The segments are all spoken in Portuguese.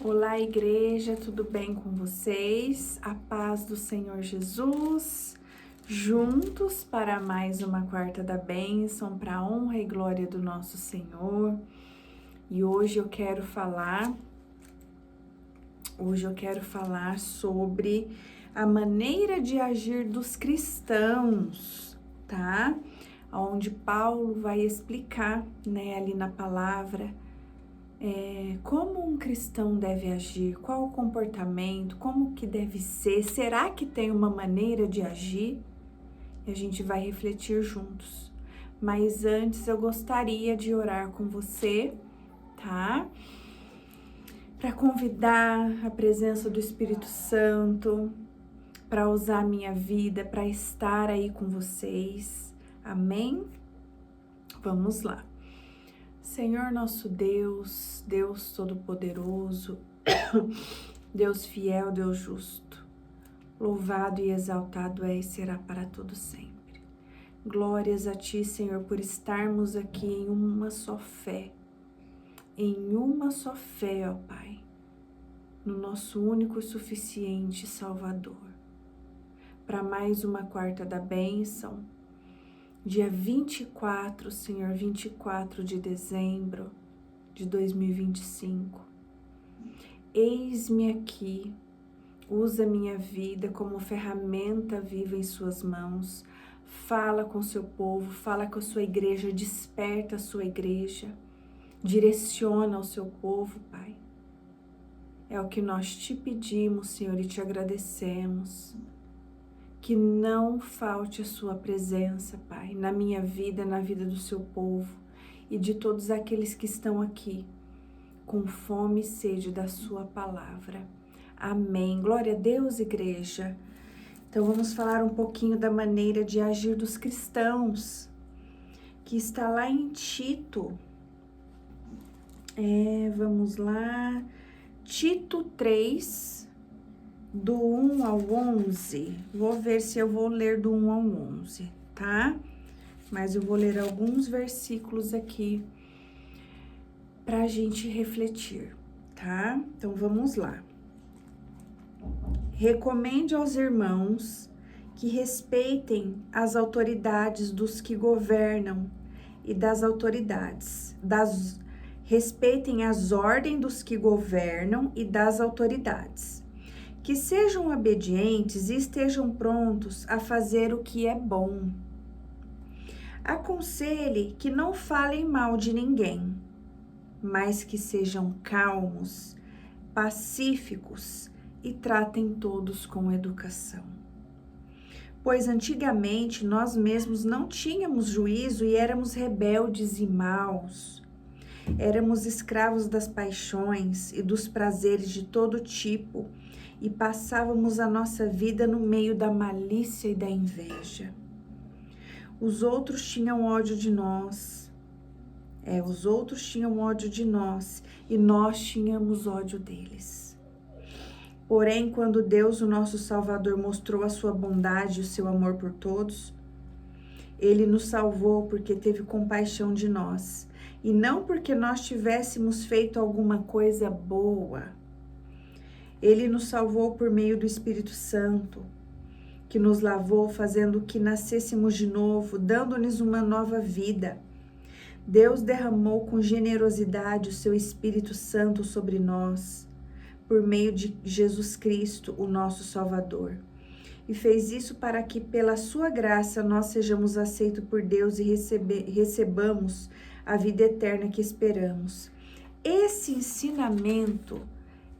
Olá, igreja, tudo bem com vocês? A paz do Senhor Jesus, juntos para mais uma quarta da bênção, para a honra e glória do nosso Senhor. E hoje eu quero falar sobre a maneira de agir dos cristãos, tá? Onde Paulo vai explicar, ali na palavra, como um cristão deve agir, qual o comportamento, como que deve ser, será que tem uma maneira de agir? E a gente vai refletir juntos. Mas antes eu gostaria de orar com você, tá? Para convidar a presença do Espírito Santo, para usar a minha vida, para estar aí com vocês. Amém? Vamos lá. Senhor nosso Deus, Deus Todo-Poderoso, Deus fiel, Deus justo, louvado e exaltado é e será para todo sempre. Glórias a Ti, Senhor, por estarmos aqui em uma só fé, ó Pai, no nosso único e suficiente Salvador, para mais uma quarta da bênção, dia 24, Senhor, 24 de dezembro de 2025. Eis-me aqui, usa minha vida como ferramenta viva em suas mãos. Fala com seu povo, fala com a sua igreja, desperta a sua igreja, direciona o seu povo, Pai. É o que nós te pedimos, Senhor, e te agradecemos. Que não falte a sua presença, Pai, na minha vida, na vida do seu povo e de todos aqueles que estão aqui com fome e sede da sua palavra. Amém. Glória a Deus, igreja. Então vamos falar um pouquinho da maneira de agir dos cristãos, que está lá em Tito. Vamos lá. Tito 3, do 1 ao 11, vou ver se eu vou ler do 1 ao 11, tá? Mas eu vou ler alguns versículos aqui pra gente refletir, tá? Então vamos lá. Recomende aos irmãos que respeitem as autoridades dos que governam e das autoridades, respeitem as ordens dos que governam e das autoridades. Que sejam obedientes e estejam prontos a fazer o que é bom. Aconselhe que não falem mal de ninguém, mas que sejam calmos, pacíficos e tratem todos com educação. Pois antigamente nós mesmos não tínhamos juízo e éramos rebeldes e maus. Éramos escravos das paixões e dos prazeres de todo tipo, e passávamos a nossa vida no meio da malícia e da inveja. Os outros tinham ódio de nós. E nós tínhamos ódio deles. Porém, quando Deus, o nosso Salvador, mostrou a sua bondade e o seu amor por todos, Ele nos salvou porque teve compaixão de nós, e não porque nós tivéssemos feito alguma coisa boa. Ele nos salvou por meio do Espírito Santo, que nos lavou, fazendo que nascêssemos de novo, dando-nos uma nova vida. Deus derramou com generosidade o seu Espírito Santo sobre nós, por meio de Jesus Cristo, o nosso Salvador. E fez isso para que, pela sua graça, nós sejamos aceitos por Deus e recebamos a vida eterna que esperamos. Esse ensinamento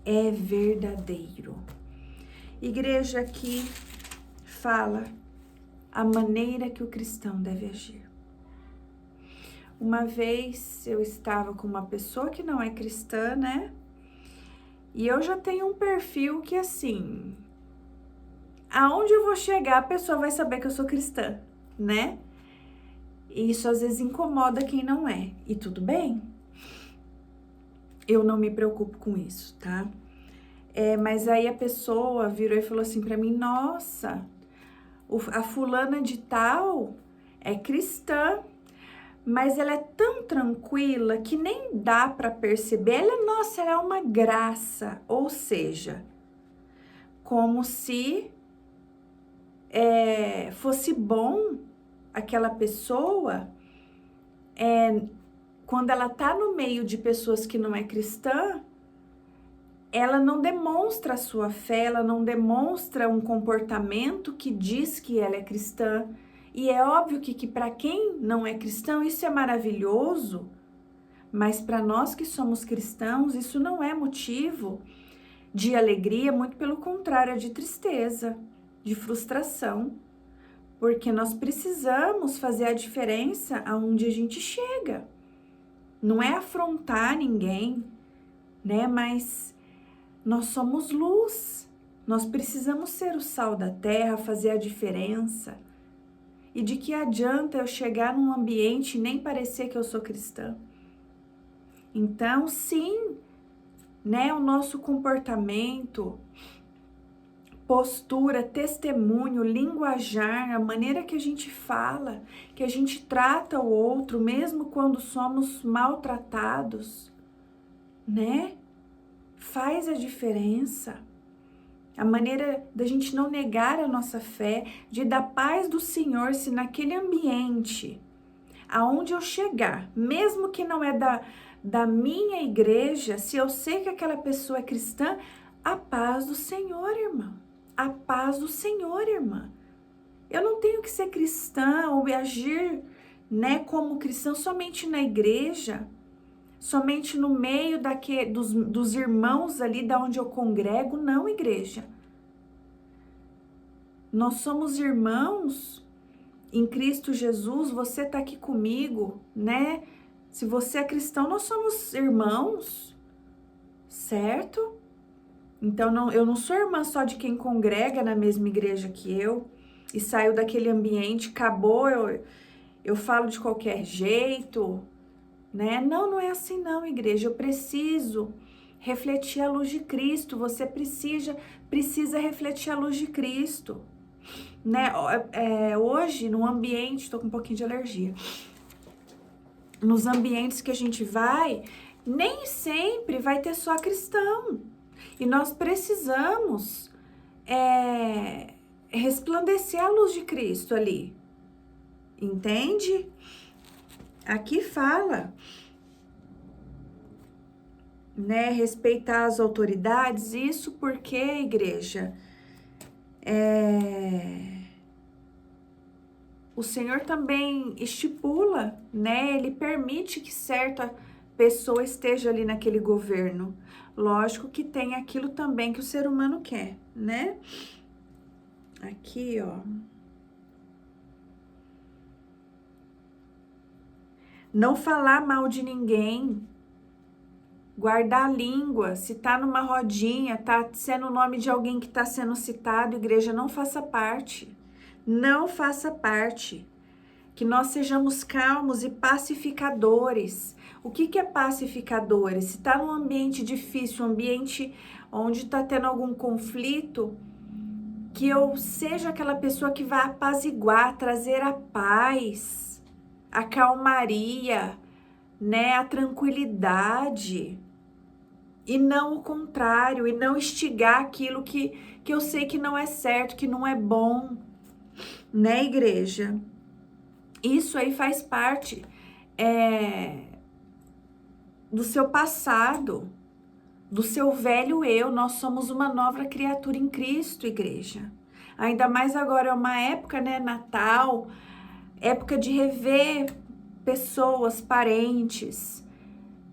é verdadeiro. Igreja aqui fala a maneira que o cristão deve agir. Uma vez eu estava com uma pessoa que não é cristã, né? E eu já tenho um perfil que assim, aonde eu vou chegar, a pessoa vai saber que eu sou cristã, né? E isso às vezes incomoda quem não é. E tudo bem. Eu não me preocupo com isso, tá? Mas aí a pessoa virou e falou assim pra mim, nossa, a fulana de tal é cristã, mas ela é tão tranquila que nem dá para perceber. Nossa, ela é uma graça, ou seja, como se fosse bom aquela pessoa, quando ela tá no meio de pessoas que não é cristã, ela não demonstra a sua fé, ela não demonstra um comportamento que diz que ela é cristã. E é óbvio que para quem não é cristão, isso é maravilhoso, mas para nós que somos cristãos, isso não é motivo de alegria, muito pelo contrário, é de tristeza, de frustração, porque nós precisamos fazer a diferença aonde a gente chega. Não é afrontar ninguém, né? Mas nós somos luz, nós precisamos ser o sal da terra, fazer a diferença. E de que adianta eu chegar num ambiente e nem parecer que eu sou cristã? Então, sim, né, o nosso comportamento, postura, testemunho, linguajar, a maneira que a gente fala, que a gente trata o outro, mesmo quando somos maltratados, né? Faz a diferença. A maneira da gente não negar a nossa fé, de dar paz do Senhor, se naquele ambiente, aonde eu chegar, mesmo que não é da minha igreja, se eu sei que aquela pessoa é cristã, a paz do Senhor, irmã. A paz do Senhor, irmã. Eu não tenho que ser cristã ou agir, né, como cristã somente na igreja, somente no meio dos irmãos ali da onde eu congrego, não, igreja. Nós somos irmãos em Cristo Jesus, você está aqui comigo, né? Se você é cristão, nós somos irmãos, certo? Então, eu não sou irmã só de quem congrega na mesma igreja que eu e saiu daquele ambiente, acabou, eu falo de qualquer jeito, né? Não, não é assim não, igreja. Eu preciso refletir a luz de Cristo. Você precisa refletir a luz de Cristo, né? Hoje, no ambiente, tô com um pouquinho de alergia. Nos ambientes que a gente vai, nem sempre vai ter só cristão. E nós precisamos resplandecer a luz de Cristo ali. Entende? Aqui fala, né, respeitar as autoridades, isso porque, igreja, o Senhor também estipula, né, Ele permite que certa pessoa esteja ali naquele governo. Lógico que tem aquilo também que o ser humano quer, né? Aqui, ó. Não falar mal de ninguém, guardar a língua, se tá numa rodinha, tá sendo o nome de alguém que tá sendo citado, igreja, não faça parte. Não faça parte. Que nós sejamos calmos e pacificadores. O que é pacificadores? Se tá num ambiente difícil, um ambiente onde tá tendo algum conflito, que eu seja aquela pessoa que vai apaziguar, trazer a paz, a calmaria, né, a tranquilidade, e não o contrário, e não instigar aquilo que eu sei que não é certo, que não é bom, né, igreja? Isso aí faz parte do seu passado, do seu velho eu. Nós somos uma nova criatura em Cristo, igreja. Ainda mais agora é uma época, né, Natal, época de rever pessoas, parentes.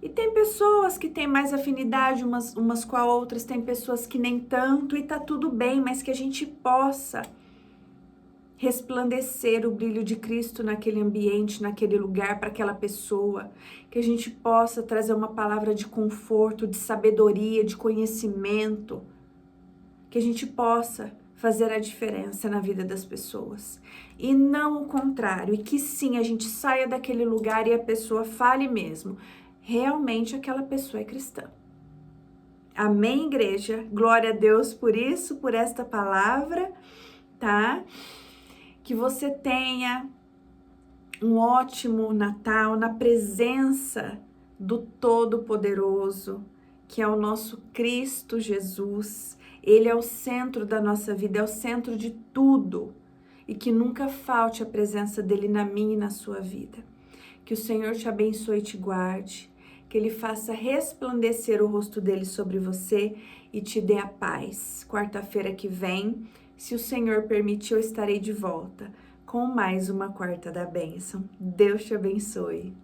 E tem pessoas que têm mais afinidade umas com as outras, tem pessoas que nem tanto, e tá tudo bem, mas que a gente possa resplandecer o brilho de Cristo naquele ambiente, naquele lugar, para aquela pessoa, que a gente possa trazer uma palavra de conforto, de sabedoria, de conhecimento, que a gente possa fazer a diferença na vida das pessoas, e não o contrário, e que sim, a gente saia daquele lugar e a pessoa fale mesmo, realmente aquela pessoa é cristã. Amém, igreja? Glória a Deus por isso, por esta palavra, tá? Que você tenha um ótimo Natal na presença do Todo-Poderoso, que é o nosso Cristo Jesus. Ele é o centro da nossa vida, é o centro de tudo. E que nunca falte a presença dele na minha e na sua vida. Que o Senhor te abençoe e te guarde. Que ele faça resplandecer o rosto dele sobre você e te dê a paz. Quarta-feira que vem, se o Senhor permitir, eu estarei de volta com mais uma Quarta da Bênção. Deus te abençoe.